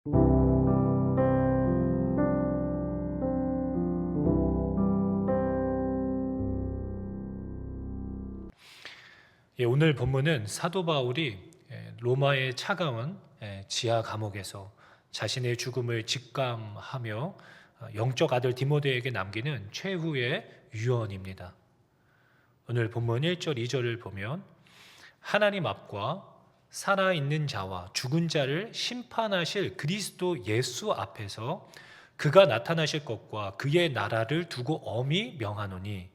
오늘 본문은 사도 바울이 로마의 차가운 지하 감옥에서 자신의 죽음을 직감하며 영적 아들 디모데에게 남기는 최후의 유언입니다. 오늘 본문 1절, 2절을 보면 하나님 앞과 살아있는 자와 죽은 자를 심판하실 그리스도 예수 앞에서 그가 나타나실 것과 그의 나라를 두고 엄히 명하노니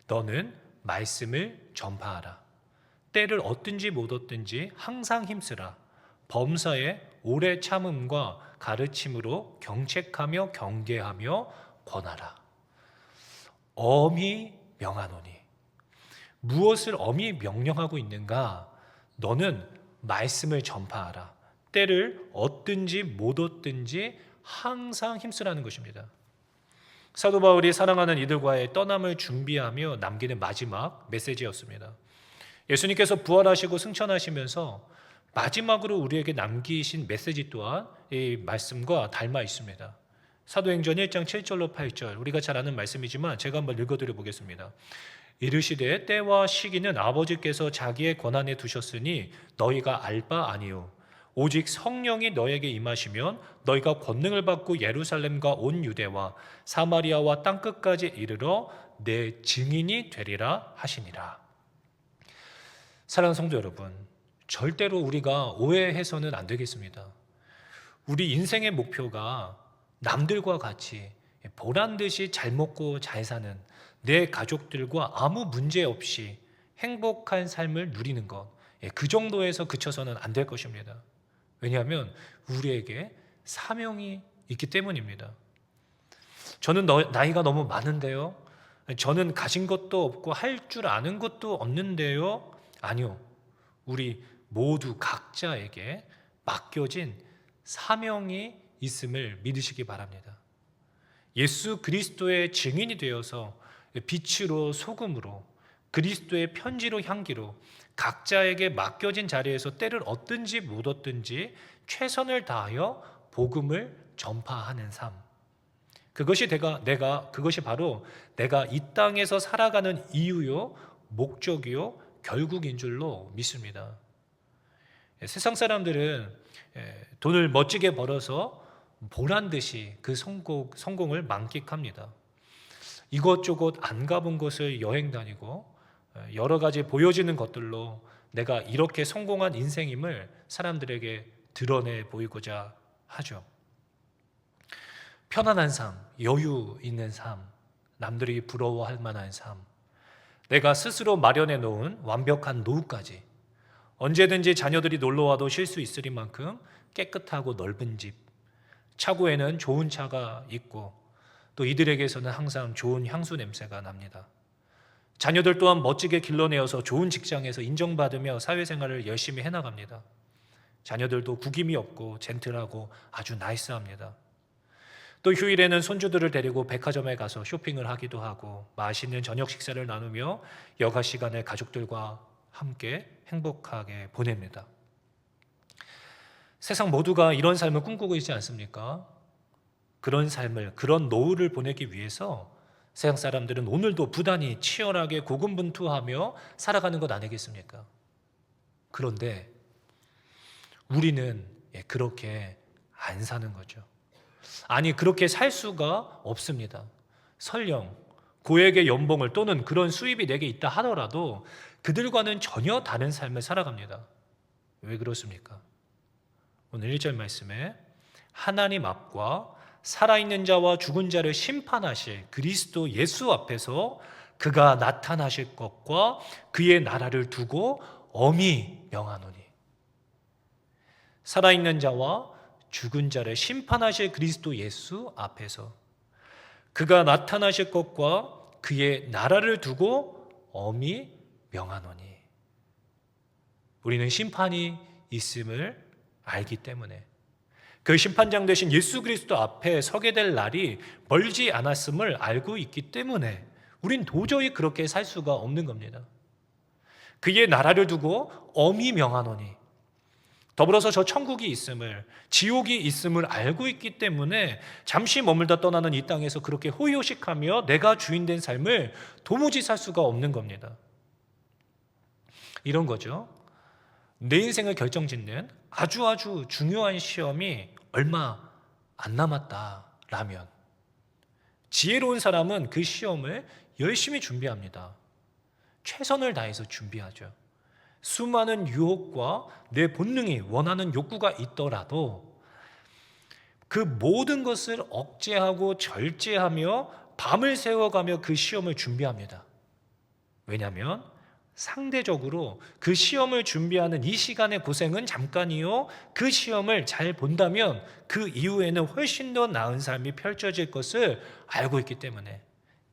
너는 말씀을 전파하라. 때를 얻든지 못 얻든지 항상 힘쓰라. 범사에 오래 참음과 가르침으로 경책하며 경계하며 권하라. 엄히 명하노니 무엇을 엄히 명령하고 있는가? 너는 말씀을 전파하라. 때를 얻든지 못 얻든지 항상 힘쓰라는 것입니다. 사도 바울이 사랑하는 이들과의 떠남을 준비하며 남기는 마지막 메시지였습니다. 예수님께서 부활하시고 승천하시면서 마지막으로 우리에게 남기신 메시지 또한 이 말씀과 닮아 있습니다. 사도행전 1장 7절로 8절, 우리가 잘 아는 말씀이지만 제가 한번 읽어드려 보겠습니다. 이르시되 때와 시기는 아버지께서 자기의 권한에 두셨으니 너희가 알 바 아니요 오직 성령이 너에게 임하시면 너희가 권능을 받고 예루살렘과 온 유대와 사마리아와 땅끝까지 이르러 내 증인이 되리라 하시니라. 사랑하는 성도 여러분, 절대로 우리가 오해해서는 안 되겠습니다. 우리 인생의 목표가 남들과 같이 보란듯이 잘 먹고 잘 사는 내 가족들과 아무 문제 없이 행복한 삶을 누리는 것, 그 정도에서 그쳐서는 안 될 것입니다. 왜냐하면 우리에게 사명이 있기 때문입니다. 저는 나이가 너무 많은데요, 저는 가진 것도 없고 할 줄 아는 것도 없는데요. 아니요, 우리 모두 각자에게 맡겨진 사명이 있음을 믿으시기 바랍니다. 예수 그리스도의 증인이 되어서 빛으로 소금으로 그리스도의 편지로 향기로 각자에게 맡겨진 자리에서 때를 얻든지 못 얻든지 최선을 다하여 복음을 전파하는 삶. 그것이 바로 내가 이 땅에서 살아가는 이유요, 목적이요, 결국인 줄로 믿습니다. 세상 사람들은 돈을 멋지게 벌어서 보란듯이 그 성공을 만끽합니다. 이것저것 안 가본 곳을 여행 다니고 여러 가지 보여지는 것들로 내가 이렇게 성공한 인생임을 사람들에게 드러내 보이고자 하죠. 편안한 삶, 여유 있는 삶, 남들이 부러워할 만한 삶, 내가 스스로 마련해 놓은 완벽한 노후까지, 언제든지 자녀들이 놀러와도 쉴 수 있을 만큼 깨끗하고 넓은 집, 차고에는 좋은 차가 있고 또 이들에게서는 항상 좋은 향수 냄새가 납니다. 자녀들 또한 멋지게 길러내어서 좋은 직장에서 인정받으며 사회생활을 열심히 해나갑니다. 자녀들도 구김이 없고 젠틀하고 아주 나이스합니다. 또 휴일에는 손주들을 데리고 백화점에 가서 쇼핑을 하기도 하고 맛있는 저녁 식사를 나누며 여가 시간을 가족들과 함께 행복하게 보냅니다. 세상 모두가 이런 삶을 꿈꾸고 있지 않습니까? 그런 삶을, 그런 노후를 보내기 위해서 세상 사람들은 오늘도 부단히 치열하게 고군분투하며 살아가는 것 아니겠습니까? 그런데 우리는 그렇게 안 사는 거죠. 아니, 그렇게 살 수가 없습니다. 설령 고액의 연봉을 또는 그런 수입이 내게 있다 하더라도 그들과는 전혀 다른 삶을 살아갑니다. 왜 그렇습니까? 오늘 1절 말씀에 하나님 앞과 살아있는 자와 죽은 자를 심판하실 그리스도 예수 앞에서 그가 나타나실 것과 그의 나라를 두고 엄히 명하노니, 살아있는 자와 죽은 자를 심판하실 그리스도 예수 앞에서 그가 나타나실 것과 그의 나라를 두고 엄히 명하노니, 우리는 심판이 있음을 알기 때문에 그 심판장 되신 예수 그리스도 앞에 서게 될 날이 멀지 않았음을 알고 있기 때문에 우린 도저히 그렇게 살 수가 없는 겁니다. 그의 나라를 두고 엄히 명하노니, 더불어서 저 천국이 있음을, 지옥이 있음을 알고 있기 때문에 잠시 머물다 떠나는 이 땅에서 그렇게 호의호식하며 내가 주인된 삶을 도무지 살 수가 없는 겁니다. 이런 거죠. 내 인생을 결정짓는 아주 중요한 시험이 얼마 안 남았다라면 지혜로운 사람은 그 시험을 열심히 준비합니다. 최선을 다해서 준비하죠. 수많은 유혹과 내 본능이 원하는 욕구가 있더라도 그 모든 것을 억제하고 절제하며 밤을 새워가며 그 시험을 준비합니다. 왜냐하면 상대적으로 그 시험을 준비하는 이 시간의 고생은 잠깐이요, 그 시험을 잘 본다면 그 이후에는 훨씬 더 나은 삶이 펼쳐질 것을 알고 있기 때문에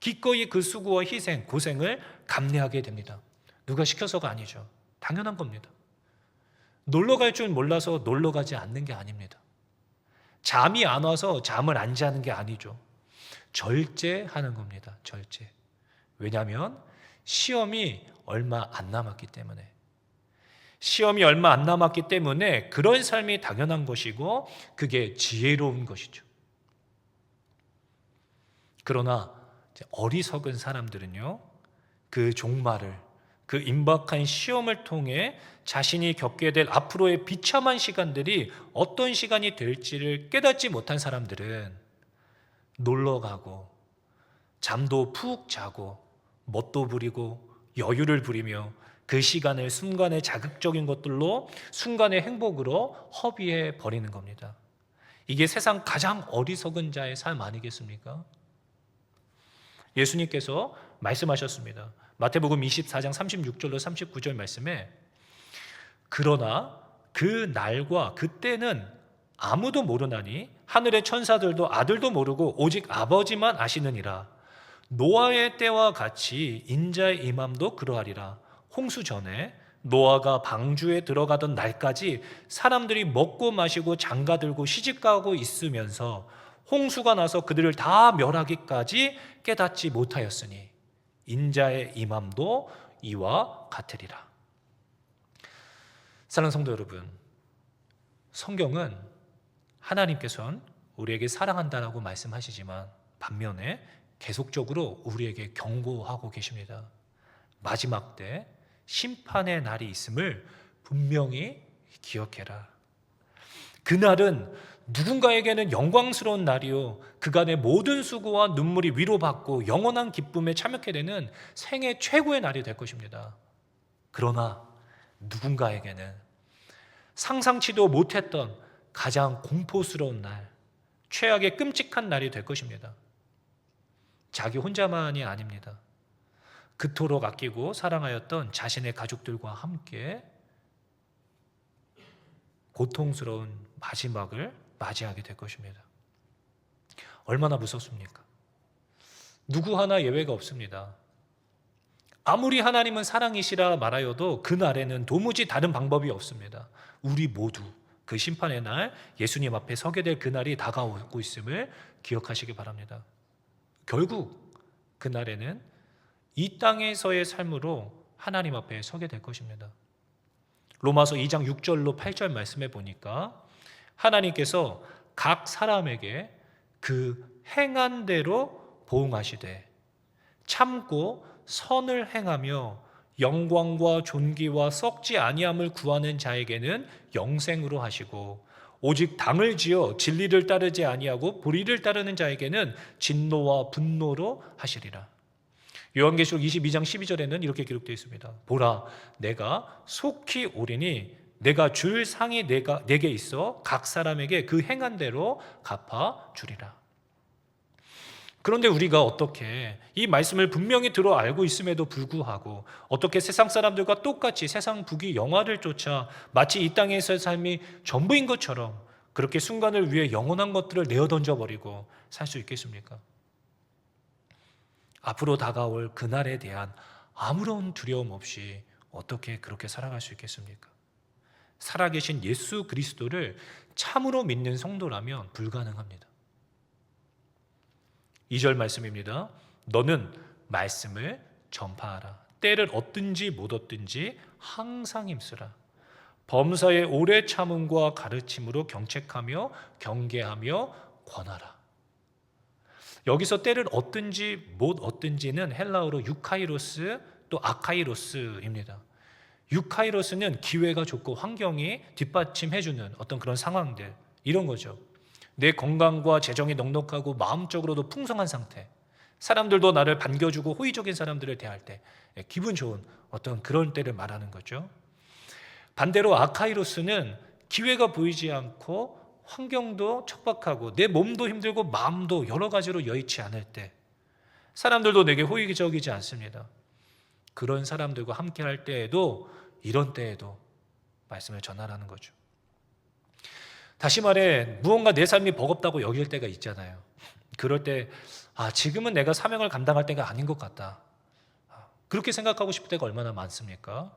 기꺼이 그 수고와 희생, 고생을 감내하게 됩니다. 누가 시켜서가 아니죠. 당연한 겁니다. 놀러 갈 줄 몰라서 놀러 가지 않는 게 아닙니다. 잠이 안 와서 잠을 안 자는 게 아니죠. 절제하는 겁니다. 절제. 왜냐하면 시험이 얼마 안 남았기 때문에. 시험이 얼마 안 남았기 때문에 그런 삶이 당연한 것이고 그게 지혜로운 것이죠. 그러나 어리석은 사람들은요, 그 종말을, 그 임박한 시험을 통해 자신이 겪게 될 앞으로의 비참한 시간들이 어떤 시간이 될지를 깨닫지 못한 사람들은 놀러 가고 잠도 푹 자고 멋도 부리고 여유를 부리며 그 시간을 순간의 자극적인 것들로, 순간의 행복으로 허비해 버리는 겁니다. 이게 세상 가장 어리석은 자의 삶 아니겠습니까? 예수님께서 말씀하셨습니다. 마태복음 24장 36절로 39절 말씀에 그러나 그 날과 그때는 아무도 모르나니 하늘의 천사들도 아들도 모르고 오직 아버지만 아시느니라. 노아의 때와 같이 인자의 임함도 그러하리라. 홍수 전에 노아가 방주에 들어가던 날까지 사람들이 먹고 마시고 장가들고 시집가고 있으면서 홍수가 나서 그들을 다 멸하기까지 깨닫지 못하였으니 인자의 임함도 이와 같으리라. 사랑하는 성도 여러분, 성경은 하나님께서는 우리에게 사랑한다라고 말씀하시지만 반면에 계속적으로 우리에게 경고하고 계십니다. 마지막 때 심판의 날이 있음을 분명히 기억해라. 그날은 누군가에게는 영광스러운 날이요, 그간의 모든 수고와 눈물이 위로받고 영원한 기쁨에 참여하게 되는 생애 최고의 날이 될 것입니다. 그러나 누군가에게는 상상치도 못했던 가장 공포스러운 날, 최악의 끔찍한 날이 될 것입니다. 자기 혼자만이 아닙니다. 그토록 아끼고 사랑하였던 자신의 가족들과 함께 고통스러운 마지막을 맞이하게 될 것입니다. 얼마나 무섭습니까? 누구 하나 예외가 없습니다. 아무리 하나님은 사랑이시라 말하여도 그날에는 도무지 다른 방법이 없습니다. 우리 모두 그 심판의 날, 예수님 앞에 서게 될 그날이 다가오고 있음을 기억하시기 바랍니다. 결국 그날에는 이 땅에서의 삶으로 하나님 앞에 서게 될 것입니다. 로마서 2장 6절로 8절 말씀해 보니까 하나님께서 각 사람에게 그 행한 대로 보응하시되 참고 선을 행하며 영광과 존귀와 썩지 아니함을 구하는 자에게는 영생으로 하시고 오직 당을 지어 진리를 따르지 아니하고 불의를 따르는 자에게는 진노와 분노로 하시리라. 요한계시록 22장 12절에는 이렇게 기록되어 있습니다. 보라, 내가 속히 오리니 내가 줄 상이 내게 있어 각 사람에게 그 행한 대로 갚아 주리라. 그런데 우리가 어떻게 이 말씀을 분명히 들어 알고 있음에도 불구하고 어떻게 세상 사람들과 똑같이 세상 부귀 영화를 쫓아 마치 이 땅에서의 삶이 전부인 것처럼 그렇게 순간을 위해 영원한 것들을 내어 던져버리고 살 수 있겠습니까? 앞으로 다가올 그날에 대한 아무런 두려움 없이 어떻게 그렇게 살아갈 수 있겠습니까? 살아계신 예수 그리스도를 참으로 믿는 성도라면 불가능합니다. 2절 말씀입니다. 너는 말씀을 전파하라. 때를 얻든지 못 얻든지 항상 힘쓰라. 범사의 오래 참음과 가르침으로 경책하며 경계하며 권하라. 여기서 때를 얻든지 못 얻든지는 헬라어로 유카이로스 또 아카이로스입니다. 유카이로스는 기회가 좋고 환경이 뒷받침해주는 어떤 그런 상황들, 이런 거죠. 내 건강과 재정이 넉넉하고 마음적으로도 풍성한 상태, 사람들도 나를 반겨주고 호의적인 사람들을 대할 때 기분 좋은 어떤 그런 때를 말하는 거죠. 반대로 아카이로스는 기회가 보이지 않고 환경도 척박하고 내 몸도 힘들고 마음도 여러 가지로 여의치 않을 때, 사람들도 내게 호의적이지 않습니다. 그런 사람들과 함께 할 때에도, 이런 때에도 말씀을 전하라는 거죠. 다시 말해, 무언가 내 삶이 버겁다고 여길 때가 있잖아요. 그럴 때 지금은 내가 사명을 감당할 때가 아닌 것 같다, 그렇게 생각하고 싶을 때가 얼마나 많습니까?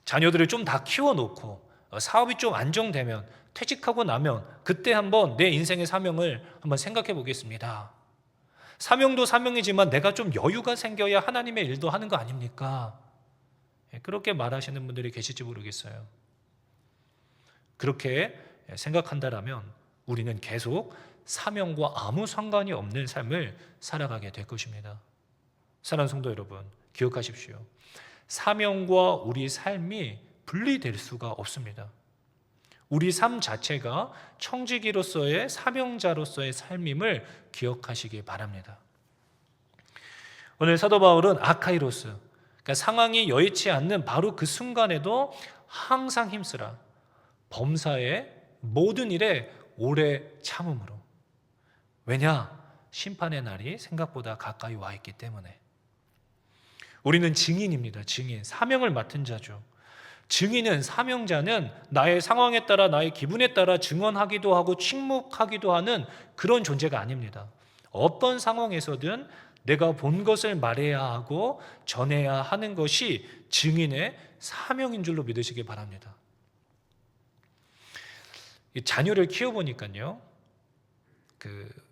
자녀들을 좀 다 키워놓고 사업이 좀 안정되면, 퇴직하고 나면 그때 한번 내 인생의 사명을 한번 생각해 보겠습니다. 사명도 사명이지만 내가 좀 여유가 생겨야 하나님의 일도 하는 거 아닙니까? 그렇게 말하시는 분들이 계실지 모르겠어요. 그렇게 생각한다라면 우리는 계속 사명과 아무 상관이 없는 삶을 살아가게 될 것입니다. 사랑하는 성도 여러분, 기억하십시오. 사명과 우리 삶이 분리될 수가 없습니다. 우리 삶 자체가 청지기로서의 사명자로서의 삶임을 기억하시기 바랍니다. 오늘 사도 바울은 아카이로스, 그러니까 상황이 여의치 않는 바로 그 순간에도 항상 힘쓰라, 범사의 모든 일에 오래 참음으로. 왜냐? 심판의 날이 생각보다 가까이 와 있기 때문에. 우리는 증인입니다. 증인, 사명을 맡은 자죠. 증인은, 사명자는 나의 상황에 따라, 나의 기분에 따라 증언하기도 하고 침묵하기도 하는 그런 존재가 아닙니다. 어떤 상황에서든 내가 본 것을 말해야 하고 전해야 하는 것이 증인의 사명인 줄로 믿으시기 바랍니다. 자녀를 키워보니까요,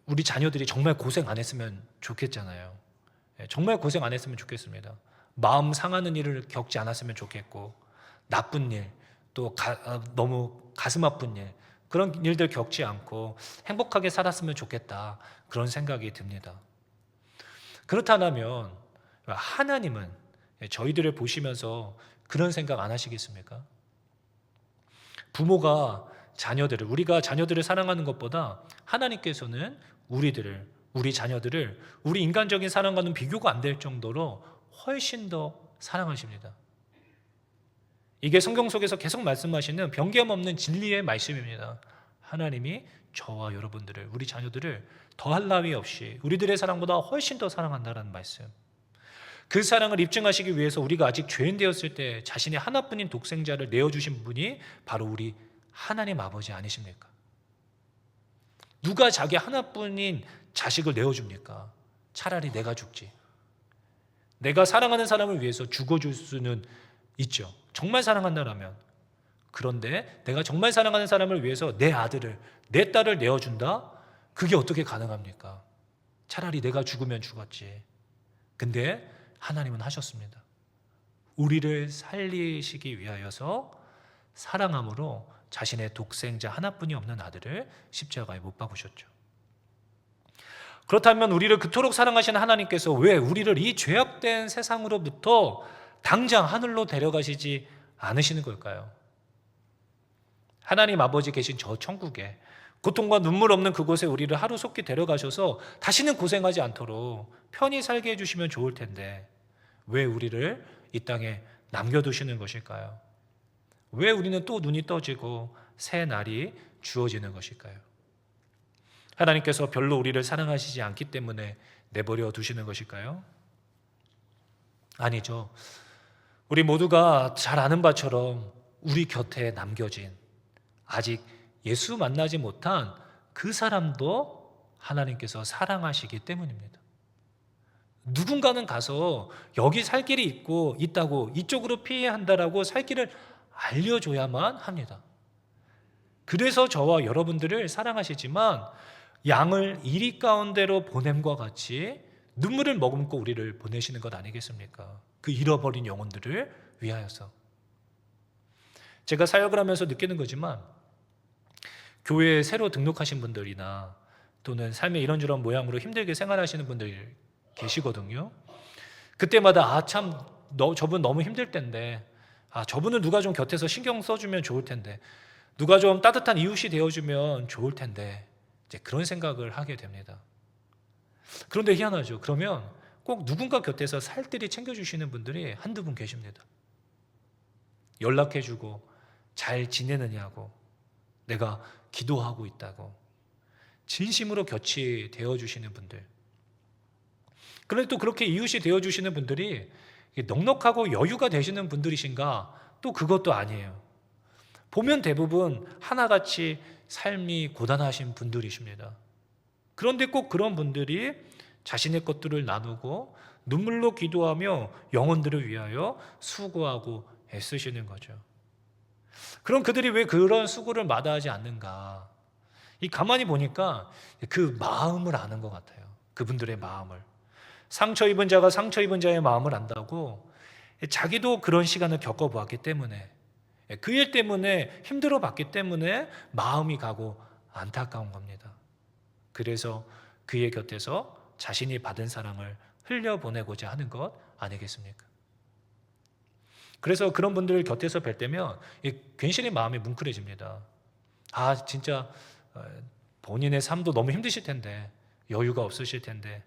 우리 자녀들이 정말 고생 안 했으면 좋겠잖아요. 정말 고생 안 했으면 좋겠습니다. 마음 상하는 일을 겪지 않았으면 좋겠고, 나쁜 일, 또 너무 가슴 아픈 일, 그런 일들 겪지 않고 행복하게 살았으면 좋겠다, 그런 생각이 듭니다. 그렇다면 하나님은 저희들을 보시면서 그런 생각 안 하시겠습니까? 부모가 자녀들을, 우리가 자녀들을 사랑하는 것보다 하나님께서는 우리 자녀들을 우리 인간적인 사랑과는 비교가 안 될 정도로 훨씬 더 사랑하십니다. 이게 성경 속에서 계속 말씀하시는 변경 없는 진리의 말씀입니다. 하나님이 저와 여러분들을, 우리 자녀들을 더할 나위 없이 우리들의 사랑보다 훨씬 더 사랑한다는 말씀. 그 사랑을 입증하시기 위해서 우리가 아직 죄인 되었을 때 자신의 하나뿐인 독생자를 내어주신 분이 바로 우리 하나님 아버지 아니십니까? 누가 자기 하나뿐인 자식을 내어줍니까? 차라리 내가 죽지. 내가 사랑하는 사람을 위해서 죽어줄 수는 있죠, 정말 사랑한다라면. 그런데 내가 정말 사랑하는 사람을 위해서 내 아들을, 내 딸을 내어준다? 그게 어떻게 가능합니까? 차라리 내가 죽으면 죽었지. 근데 하나님은 하셨습니다. 우리를 살리시기 위하여서 사랑함으로 자신의 독생자 하나뿐이 없는 아들을 십자가에 못 박으셨죠. 그렇다면 우리를 그토록 사랑하시는 하나님께서 왜 우리를 이 죄악된 세상으로부터 당장 하늘로 데려가시지 않으시는 걸까요? 하나님 아버지 계신 저 천국에, 고통과 눈물 없는 그곳에 우리를 하루속히 데려가셔서 다시는 고생하지 않도록 편히 살게 해주시면 좋을 텐데, 왜 우리를 이 땅에 남겨두시는 것일까요? 왜 우리는 또 눈이 떠지고 새 날이 주어지는 것일까요? 하나님께서 별로 우리를 사랑하시지 않기 때문에 내버려 두시는 것일까요? 아니죠. 우리 모두가 잘 아는 바처럼 우리 곁에 남겨진, 아직 예수 만나지 못한 그 사람도 하나님께서 사랑하시기 때문입니다. 누군가는 가서 여기 살 길이 있다고, 이쪽으로 피해야 한다라고 살 길을 알려줘야만 합니다. 그래서 저와 여러분들을 사랑하시지만 양을 이리 가운데로 보냄과 같이 눈물을 머금고 우리를 보내시는 것 아니겠습니까? 그 잃어버린 영혼들을 위하여서. 제가 사역을 하면서 느끼는 거지만 교회에 새로 등록하신 분들이나 또는 삶의 이런저런 모양으로 힘들게 생활하시는 분들 계시거든요. 그때마다 저분 너무 힘들 텐데, 저분은 누가 좀 곁에서 신경 써주면 좋을 텐데, 누가 좀 따뜻한 이웃이 되어주면 좋을 텐데, 이제 그런 생각을 하게 됩니다. 그런데 희한하죠. 그러면 꼭 누군가 곁에서 살뜰히 챙겨주시는 분들이 한두 분 계십니다. 연락해주고 잘 지내느냐고, 내가 기도하고 있다고 진심으로 곁이 되어주시는 분들. 그런데 또 그렇게 이웃이 되어주시는 분들이 넉넉하고 여유가 되시는 분들이신가? 또 그것도 아니에요. 보면 대부분 하나같이 삶이 고단하신 분들이십니다. 그런데 꼭 그런 분들이 자신의 것들을 나누고 눈물로 기도하며 영혼들을 위하여 수고하고 애쓰시는 거죠. 그럼 그들이 왜 그런 수고를 마다하지 않는가? 가만히 보니까 그 마음을 아는 것 같아요. 그분들의 마음을. 상처 입은 자가 상처 입은 자의 마음을 안다고, 자기도 그런 시간을 겪어보았기 때문에, 그 일 때문에 힘들어 봤기 때문에 마음이 가고 안타까운 겁니다. 그래서 그의 곁에서 자신이 받은 사랑을 흘려보내고자 하는 것 아니겠습니까? 그래서 그런 분들 곁에서 뵐 때면 괜시리 마음이 뭉클해집니다. 진짜 본인의 삶도 너무 힘드실 텐데, 여유가 없으실 텐데,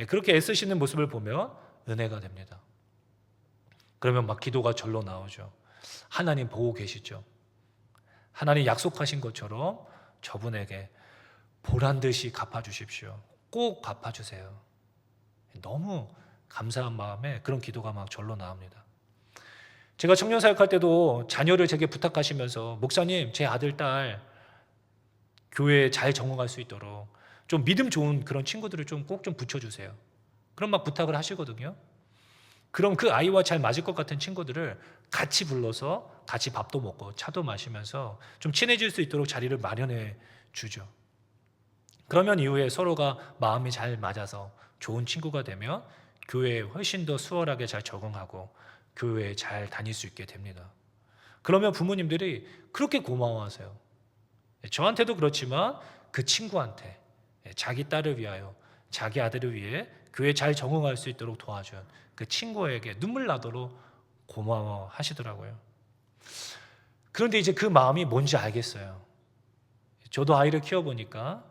그렇게 애쓰시는 모습을 보면 은혜가 됩니다. 그러면 막 기도가 절로 나오죠. 하나님 보고 계시죠. 하나님 약속하신 것처럼 저분에게 보란 듯이 갚아주십시오. 꼭 갚아주세요. 너무 감사한 마음에 그런 기도가 막 절로 나옵니다. 제가 청년 사역할 때도 자녀를 제게 부탁하시면서, 목사님, 제 아들, 딸 교회에 잘 적응할 수 있도록 좀 믿음 좋은 그런 친구들을 좀 꼭 좀 붙여주세요. 그런 막 부탁을 하시거든요. 그럼 그 아이와 잘 맞을 것 같은 친구들을 같이 불러서 같이 밥도 먹고 차도 마시면서 좀 친해질 수 있도록 자리를 마련해 주죠. 그러면 이후에 서로가 마음이 잘 맞아서 좋은 친구가 되면 교회에 훨씬 더 수월하게 잘 적응하고 교회에 잘 다닐 수 있게 됩니다. 그러면 부모님들이 그렇게 고마워하세요. 저한테도 그렇지만 그 친구한테, 자기 딸을 위하여, 자기 아들을 위해 교회에 잘 적응할 수 있도록 도와준 그 친구에게 눈물 나도록 고마워하시더라고요. 그런데 이제 그 마음이 뭔지 알겠어요. 저도 아이를 키워보니까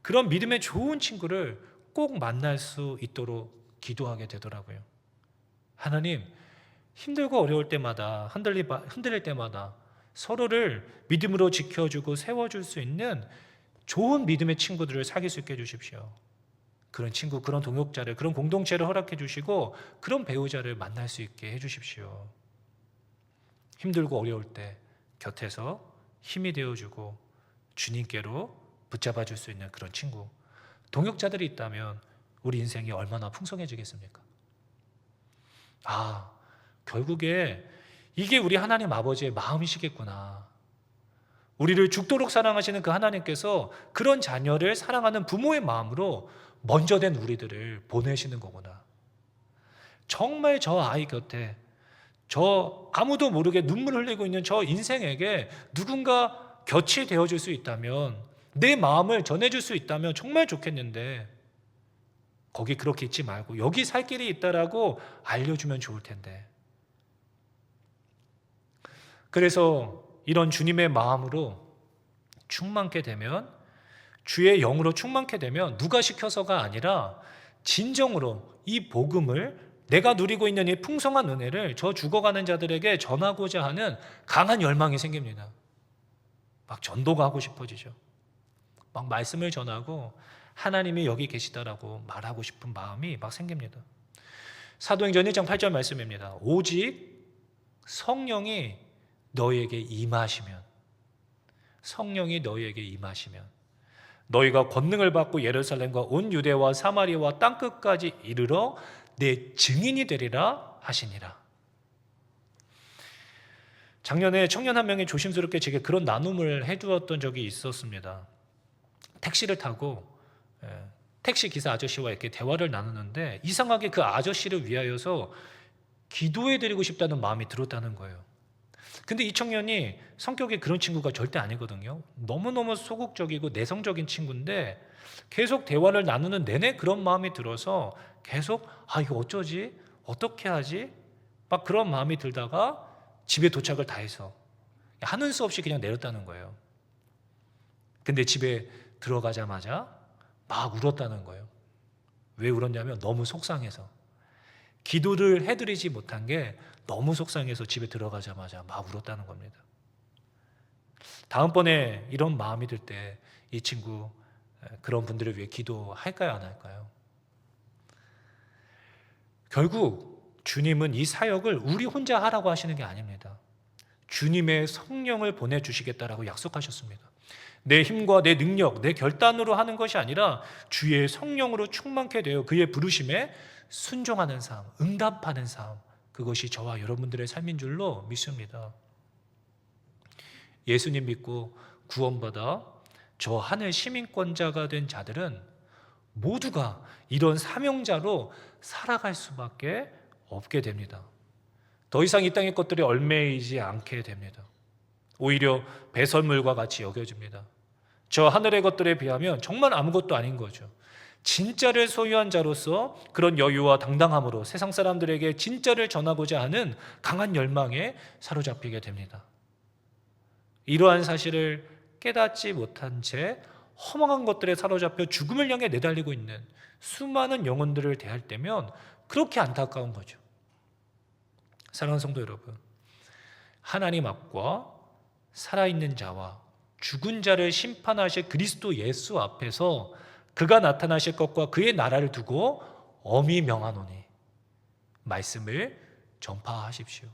그런 믿음의 좋은 친구를 꼭 만날 수 있도록 기도하게 되더라고요. 하나님, 힘들고 어려울 때마다, 흔들릴 때마다 서로를 믿음으로 지켜주고 세워줄 수 있는 좋은 믿음의 친구들을 사귈 수 있게 해주십시오. 그런 친구, 그런 동역자를, 그런 공동체를 허락해 주시고 그런 배우자를 만날 수 있게 해주십시오. 힘들고 어려울 때 곁에서 힘이 되어주고 주님께로 붙잡아 줄 수 있는 그런 친구, 동역자들이 있다면 우리 인생이 얼마나 풍성해지겠습니까? 결국에 이게 우리 하나님 아버지의 마음이시겠구나. 우리를 죽도록 사랑하시는 그 하나님께서 그런 자녀를 사랑하는 부모의 마음으로 먼저 된 우리들을 보내시는 거구나. 정말 저 아이 곁에, 저 아무도 모르게 눈물 흘리고 있는 저 인생에게 누군가 곁이 되어줄 수 있다면, 내 마음을 전해줄 수 있다면 정말 좋겠는데, 거기 그렇게 있지 말고 여기 살 길이 있다라고 알려주면 좋을 텐데. 그래서 이런 주님의 마음으로 충만케 되면, 주의 영으로 충만케 되면 누가 시켜서가 아니라 진정으로 이 복음을, 내가 누리고 있는 이 풍성한 은혜를 저 죽어가는 자들에게 전하고자 하는 강한 열망이 생깁니다. 막 전도가 하고 싶어지죠. 막 말씀을 전하고 하나님이 여기 계시다라고 말하고 싶은 마음이 막 생깁니다. 사도행전 1장 8절 말씀입니다. 오직 성령이 너희에게 임하시면, 성령이 너희에게 임하시면 너희가 권능을 받고 예루살렘과 온 유대와 사마리아와 땅끝까지 이르러 내 증인이 되리라 하시니라. 작년에 청년 한 명이 조심스럽게 제게 그런 나눔을 해주었던 적이 있었습니다. 택시를 타고 택시 기사 아저씨와 이렇게 대화를 나누는데 이상하게 그 아저씨를 위하여서 기도해드리고 싶다는 마음이 들었다는 거예요. 근데 이 청년이 성격이 그런 친구가 절대 아니거든요. 너무너무 소극적이고 내성적인 친구인데 계속 대화를 나누는 내내 그런 마음이 들어서 계속 이거 어쩌지? 어떻게 하지? 막 그런 마음이 들다가 집에 도착을 다 해서 하는 수 없이 그냥 내렸다는 거예요. 근데 집에 들어가자마자 막 울었다는 거예요. 왜 울었냐면 너무 속상해서. 기도를 해드리지 못한 게 너무 속상해서 집에 들어가자마자 막 울었다는 겁니다. 다음번에 이런 마음이 들 때 이 친구 그런 분들을 위해 기도할까요, 안 할까요? 결국 주님은 이 사역을 우리 혼자 하라고 하시는 게 아닙니다. 주님의 성령을 보내주시겠다라고 약속하셨습니다. 내 힘과 내 능력, 내 결단으로 하는 것이 아니라 주의 성령으로 충만케 되어 그의 부르심에 순종하는 삶, 응답하는 삶, 그것이 저와 여러분들의 삶인 줄로 믿습니다. 예수님 믿고 구원받아 저 하늘 시민권자가 된 자들은 모두가 이런 사명자로 살아갈 수밖에 없게 됩니다. 더 이상 이 땅의 것들이 얽매이지 않게 됩니다. 오히려 배설물과 같이 여겨집니다. 저 하늘의 것들에 비하면 정말 아무것도 아닌 거죠. 진짜를 소유한 자로서 그런 여유와 당당함으로 세상 사람들에게 진짜를 전하고자 하는 강한 열망에 사로잡히게 됩니다. 이러한 사실을 깨닫지 못한 채 허망한 것들에 사로잡혀 죽음을 향해 내달리고 있는 수많은 영혼들을 대할 때면 그렇게 안타까운 거죠. 사랑하는 성도 여러분, 하나님 앞과 살아있는 자와 죽은 자를 심판하실 그리스도 예수 앞에서 그가 나타나실 것과 그의 나라를 두고 엄히 명하노니 말씀을 전파하십시오.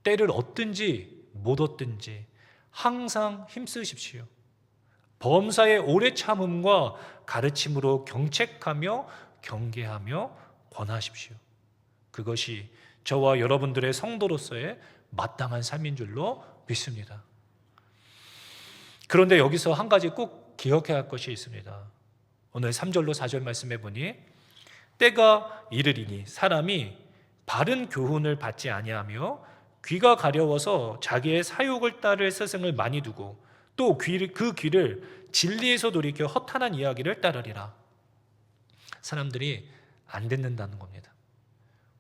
때를 얻든지 못 얻든지 항상 힘쓰십시오. 범사의 오래 참음과 가르침으로 경책하며 경계하며 권하십시오. 그것이 저와 여러분들의 성도로서의 마땅한 삶인 줄로 믿습니다. 그런데 여기서 한 가지 꼭 기억해야 할 것이 있습니다. 오늘 3절로 4절 말씀해 보니 때가 이르리니 사람이 바른 교훈을 받지 아니하며 귀가 가려워서 자기의 사욕을 따를 스승을 많이 두고 또 그 귀를 진리에서 돌이켜 허탄한 이야기를 따르리라. 사람들이 안 듣는다는 겁니다.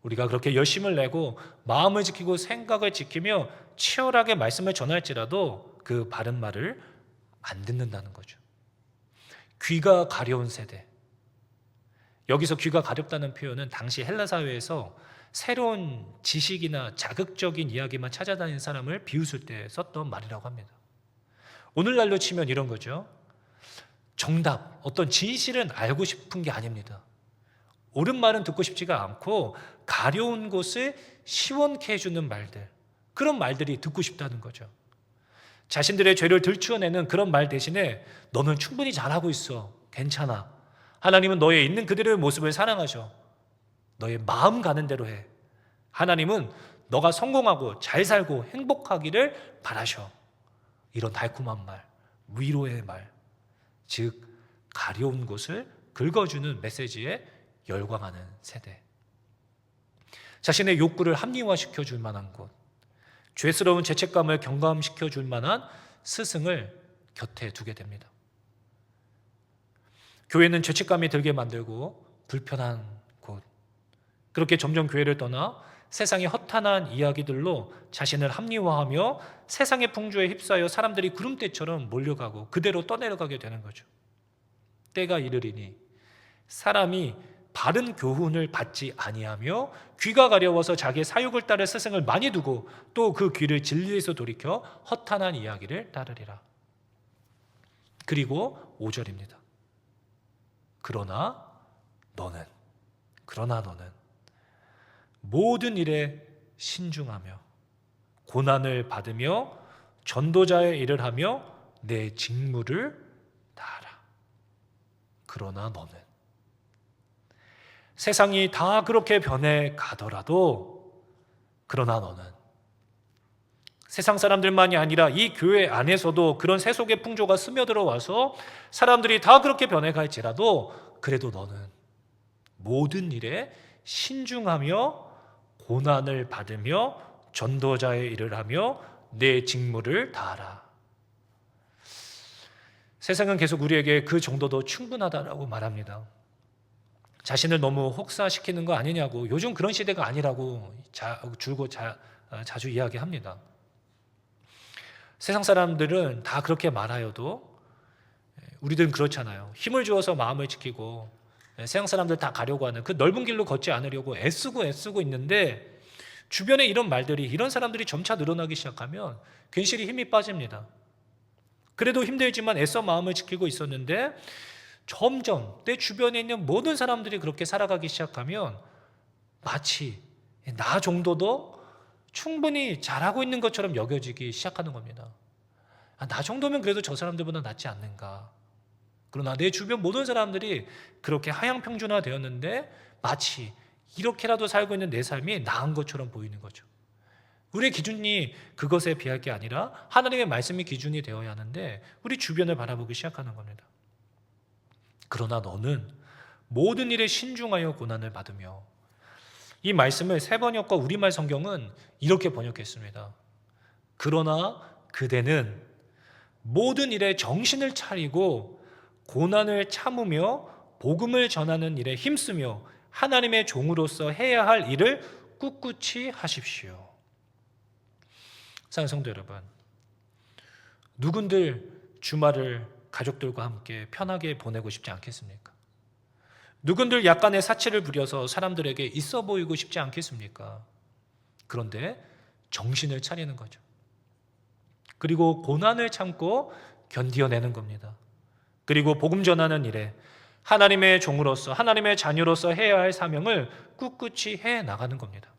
우리가 그렇게 열심을 내고 마음을 지키고 생각을 지키며 치열하게 말씀을 전할지라도 그 바른 말을 안 듣는다는 거죠. 귀가 가려운 세대. 여기서 귀가 가렵다는 표현은 당시 헬라 사회에서 새로운 지식이나 자극적인 이야기만 찾아다니는 사람을 비웃을 때 썼던 말이라고 합니다. 오늘날로 치면 이런 거죠. 정답, 어떤 진실은 알고 싶은 게 아닙니다. 옳은 말은 듣고 싶지가 않고 가려운 곳을 시원케 해주는 말들, 그런 말들이 듣고 싶다는 거죠. 자신들의 죄를 들추어내는 그런 말 대신에 너는 충분히 잘하고 있어, 괜찮아, 하나님은 너의 있는 그대로의 모습을 사랑하셔, 너의 마음 가는 대로 해, 하나님은 너가 성공하고 잘 살고 행복하기를 바라셔. 이런 달콤한 말, 위로의 말, 즉 가려운 곳을 긁어주는 메시지에 열광하는 세대. 자신의 욕구를 합리화시켜 줄 만한 곳, 죄스러운 죄책감을 경감시켜 줄 만한 스승을 곁에 두게 됩니다. 교회는 죄책감이 들게 만들고 불편한 곳, 그렇게 점점 교회를 떠나 세상의 허탄한 이야기들로 자신을 합리화하며 세상의 풍조에 휩싸여 사람들이 구름대처럼 몰려가고 그대로 떠내려가게 되는 거죠. 때가 이르리니 사람이 바른 교훈을 받지 아니하며 귀가 가려워서 자기의 사욕을 따를 스승을 많이 두고 또 그 귀를 진리에서 돌이켜 허탄한 이야기를 따르리라. 그리고 5절입니다. 그러나 너는 모든 일에 신중하며 고난을 받으며 전도자의 일을 하며 내 직무를 다하라. 그러나 너는, 세상이 다 그렇게 변해 가더라도 그러나 너는, 세상 사람들만이 아니라 이 교회 안에서도 그런 세속의 풍조가 스며들어 와서 사람들이 다 그렇게 변해갈지라도 그래도 너는 모든 일에 신중하며 고난을 받으며 전도자의 일을 하며 내 직무를 다하라. 세상은 계속 우리에게 그 정도도 충분하다라고 말합니다. 자신을 너무 혹사시키는 거 아니냐고, 요즘 그런 시대가 아니라고 자주 이야기합니다. 세상 사람들은 다 그렇게 말하여도 우리들은 그렇잖아요. 힘을 주어서 마음을 지키고 세상 사람들 다 가려고 하는 그 넓은 길로 걷지 않으려고 애쓰고 있는데, 주변에 이런 말들이, 이런 사람들이 점차 늘어나기 시작하면 괜시리 힘이 빠집니다. 그래도 힘들지만 애써 마음을 지키고 있었는데 점점 내 주변에 있는 모든 사람들이 그렇게 살아가기 시작하면 마치 나 정도도 충분히 잘하고 있는 것처럼 여겨지기 시작하는 겁니다. 나 정도면 그래도 저 사람들보다 낫지 않는가. 그러나 내 주변 모든 사람들이 그렇게 하향평준화 되었는데 마치 이렇게라도 살고 있는 내 삶이 나은 것처럼 보이는 거죠. 우리의 기준이 그것에 비할 게 아니라 하나님의 말씀이 기준이 되어야 하는데 우리 주변을 바라보기 시작하는 겁니다. 그러나 너는 모든 일에 신중하여 고난을 받으며, 이 말씀을 세번역과 우리말 성경은 이렇게 번역했습니다. 그러나 그대는 모든 일에 정신을 차리고 고난을 참으며 복음을 전하는 일에 힘쓰며 하나님의 종으로서 해야 할 일을 꿋꿋이 하십시오. 사랑하는 성도 여러분, 누군들 주말을 가족들과 함께 편하게 보내고 싶지 않겠습니까? 누군들 약간의 사치를 부려서 사람들에게 있어 보이고 싶지 않겠습니까? 그런데 정신을 차리는 거죠. 그리고 고난을 참고 견디어내는 겁니다. 그리고 복음 전하는 일에 하나님의 종으로서, 하나님의 자녀로서 해야 할 사명을 꿋꿋이 해 나가는 겁니다.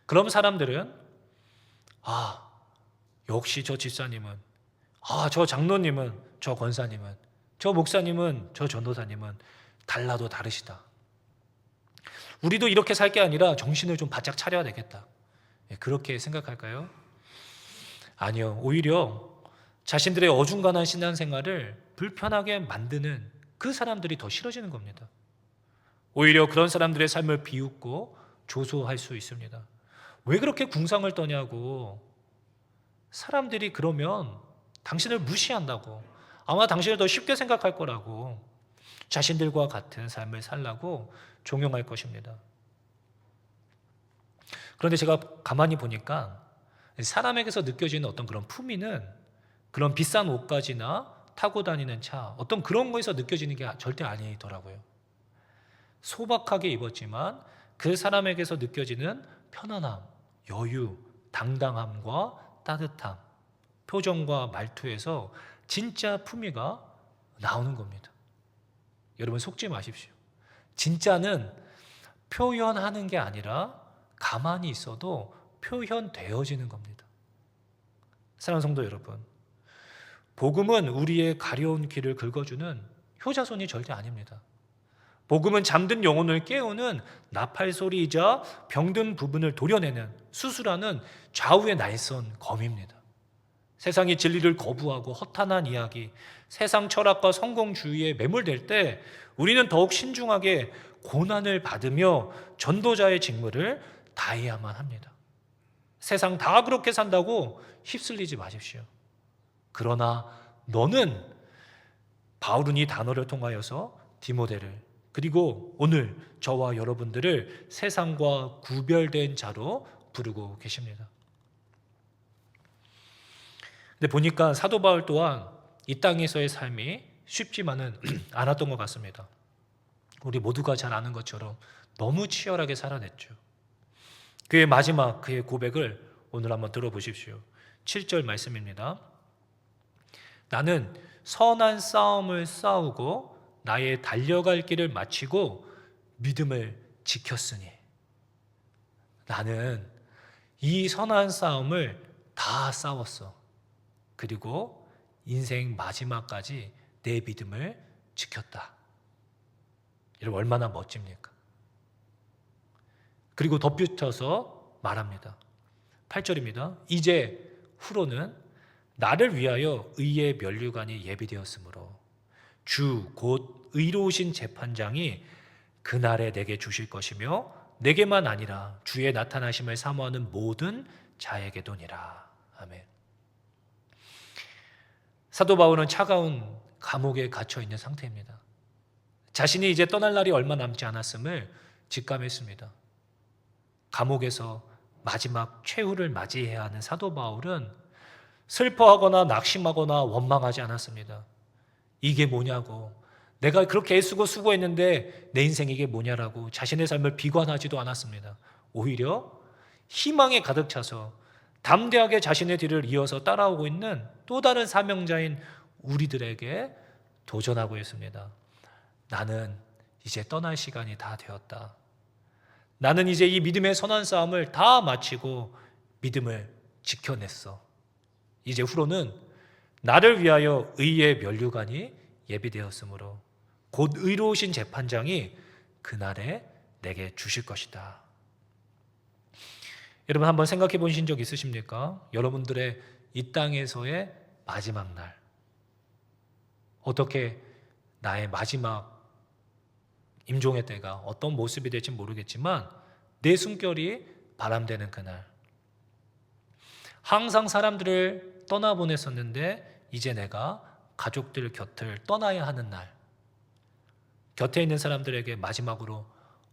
그럼 사람들은 역시 저 집사님은, 저 장로님은, 저 권사님은, 저 목사님은, 저 전도사님은 달라도 다르시다. 우리도 이렇게 살 게 아니라 정신을 좀 바짝 차려야 되겠다. 그렇게 생각할까요? 아니요. 오히려 자신들의 어중간한 신앙생활을 불편하게 만드는 그 사람들이 더 싫어지는 겁니다. 오히려 그런 사람들의 삶을 비웃고 조소할 수 있습니다. 왜 그렇게 궁상을 떠냐고. 사람들이 그러면 당신을 무시한다고, 아마 당신을 더 쉽게 생각할 거라고, 자신들과 같은 삶을 살라고 종용할 것입니다. 그런데 제가 가만히 보니까 사람에게서 느껴지는 어떤 그런 품위는 그런 비싼 옷가지나 타고 다니는 차, 어떤 그런 거에서 느껴지는 게 절대 아니더라고요. 소박하게 입었지만 그 사람에게서 느껴지는 편안함, 여유, 당당함과 따뜻함, 표정과 말투에서 진짜 품위가 나오는 겁니다. 여러분 속지 마십시오. 진짜는 표현하는 게 아니라 가만히 있어도 표현되어지는 겁니다. 사랑하는 성도 여러분, 복음은 우리의 가려운 길을 긁어주는 효자손이 절대 아닙니다. 복음은 잠든 영혼을 깨우는 나팔소리이자 병든 부분을 도려내는 수술하는 좌우의 날선 검입니다. 세상이 진리를 거부하고 허탄한 이야기, 세상 철학과 성공주의에 매몰될 때 우리는 더욱 신중하게 고난을 받으며 전도자의 직무를 다해야만 합니다. 세상 다 그렇게 산다고 휩쓸리지 마십시오. 그러나 너는, 바울은 이 단어를 통하여서 디모데를, 그리고 오늘 저와 여러분들을 세상과 구별된 자로 부르고 계십니다. 근데 보니까 사도 바울 또한 이 땅에서의 삶이 쉽지만은 않았던 것 같습니다. 우리 모두가 잘 아는 것처럼 너무 치열하게 살아냈죠. 그의 마지막, 그의 고백을 오늘 한번 들어보십시오. 7절 말씀입니다. 나는 선한 싸움을 싸우고 나의 달려갈 길을 마치고 믿음을 지켰으니. 나는 이 선한 싸움을 다 싸웠어. 그리고 인생 마지막까지 내 믿음을 지켰다. 여러분 얼마나 멋집니까? 그리고 덧붙여서 말합니다. 8절입니다. 이제 후로는 나를 위하여 의의 면류관이 예비되었으므로 주 곧 의로우신 재판장이 그날에 내게 주실 것이며 내게만 아니라 주의 나타나심을 사모하는 모든 자에게도니라. 아멘. 사도 바울은 차가운 감옥에 갇혀 있는 상태입니다. 자신이 이제 떠날 날이 얼마 남지 않았음을 직감했습니다. 감옥에서 마지막 최후를 맞이해야 하는 사도 바울은 슬퍼하거나 낙심하거나 원망하지 않았습니다. 이게 뭐냐고, 내가 그렇게 애쓰고 수고했는데 내 인생 이게 뭐냐라고 자신의 삶을 비관하지도 않았습니다. 오히려 희망에 가득 차서 담대하게 자신의 뒤를 이어서 따라오고 있는 또 다른 사명자인 우리들에게 도전하고 있습니다. 나는 이제 떠날 시간이 다 되었다. 나는 이제 이 믿음의 선한 싸움을 다 마치고 믿음을 지켜냈어. 이제 후로는 나를 위하여 의의 면류관이 예비되었으므로 곧 의로우신 재판장이 그날에 내게 주실 것이다. 여러분 한번 생각해 보신 적 있으십니까? 여러분들의 이 땅에서의 마지막 날, 어떻게 나의 마지막 임종의 때가 어떤 모습이 될지 모르겠지만 내 숨결이 바람되는 그날, 항상 사람들을 떠나보냈었는데 이제 내가 가족들 곁을 떠나야 하는 날, 곁에 있는 사람들에게 마지막으로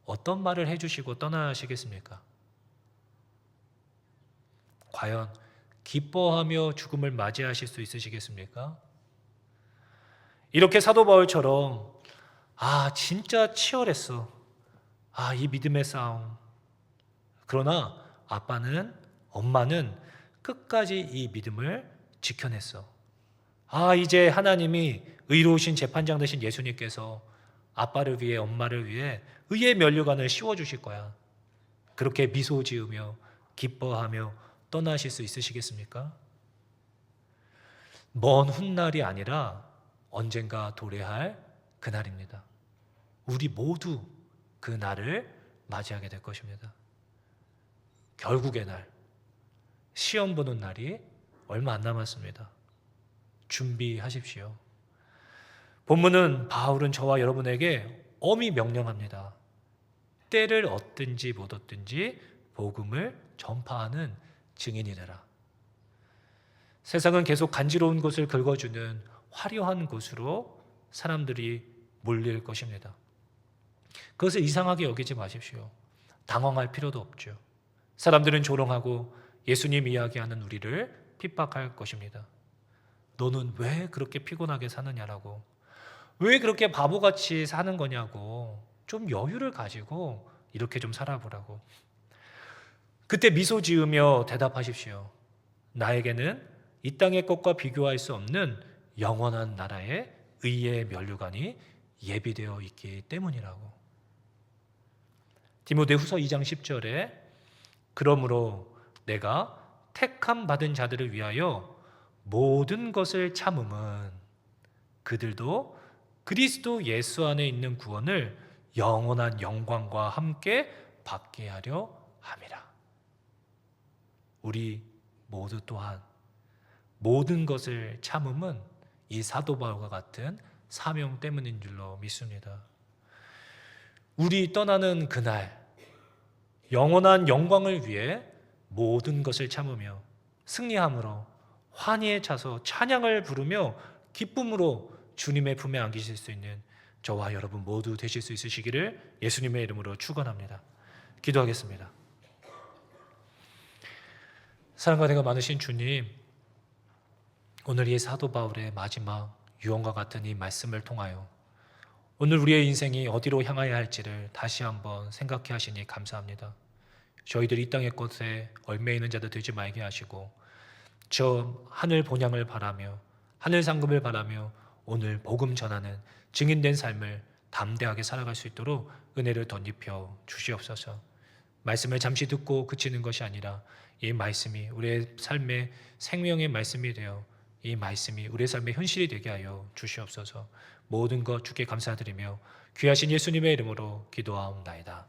어떤 말을 해주시고 떠나시겠습니까? 과연 기뻐하며 죽음을 맞이하실 수 있으시겠습니까? 이렇게 사도 바울처럼 진짜 치열했어. 이 믿음의 싸움. 그러나 아빠는, 엄마는 끝까지 이 믿음을 지켜냈어. 이제 하나님이 의로우신 재판장 되신 예수님께서 아빠를 위해, 엄마를 위해 의의 면류관을 씌워주실 거야. 그렇게 미소 지으며 기뻐하며 떠나실 수 있으시겠습니까? 먼 훗날이 아니라 언젠가 도래할 그날입니다. 우리 모두 그 날을 맞이하게 될 것입니다. 결국의 날, 시험 보는 날이 얼마 안 남았습니다. 준비하십시오. 본문은 바울은 저와 여러분에게 엄히 명령합니다. 때를 얻든지 못 얻든지 복음을 전파하는 증인이 되라. 세상은 계속 간지러운 곳을 긁어주는 화려한 곳으로 사람들이 몰릴 것입니다. 그것을 이상하게 여기지 마십시오. 당황할 필요도 없죠. 사람들은 조롱하고 예수님 이야기하는 우리를 핍박할 것입니다. 너는 왜 그렇게 피곤하게 사느냐라고, 왜 그렇게 바보같이 사는 거냐고, 좀 여유를 가지고 이렇게 좀 살아보라고. 그때 미소 지으며 대답하십시오. 나에게는 이 땅의 것과 비교할 수 없는 영원한 나라의 의의 면류관이 예비되어 있기 때문이라고. 디모데후서 2장 10절에 그러므로 내가 택함 받은 자들을 위하여 모든 것을 참음은 그들도 그리스도 예수 안에 있는 구원을 영원한 영광과 함께 받게 하려 함이라. 우리 모두 또한 모든 것을 참음은 이 사도 바울과 같은 사명 때문인 줄로 믿습니다. 우리 떠나는 그날 영원한 영광을 위해 모든 것을 참으며 승리함으로 환희에 차서 찬양을 부르며 기쁨으로 주님의 품에 안기실 수 있는 저와 여러분 모두 되실 수 있으시기를 예수님의 이름으로 축원합니다. 기도하겠습니다. 사랑과 은혜가 많으신 주님, 오늘 이 사도 바울의 마지막 유언과 같은 이 말씀을 통하여 오늘 우리의 인생이 어디로 향하여야 할지를 다시 한번 생각해 하시니 감사합니다. 저희들이 이 땅의 것에 얽매 있는 자들 되지 말게 하시고 저 하늘 본향을 바라며 하늘 상급을 바라며 오늘 복음 전하는 증인된 삶을 담대하게 살아갈 수 있도록 은혜를 덧입혀 주시옵소서. 말씀을 잠시 듣고 그치는 것이 아니라 이 말씀이 우리의 삶의 생명의 말씀이 되어 이 말씀이 우리의 삶의 현실이 되게 하여 주시옵소서. 모든 것 주께 감사드리며 귀하신 예수님의 이름으로 기도하옵나이다.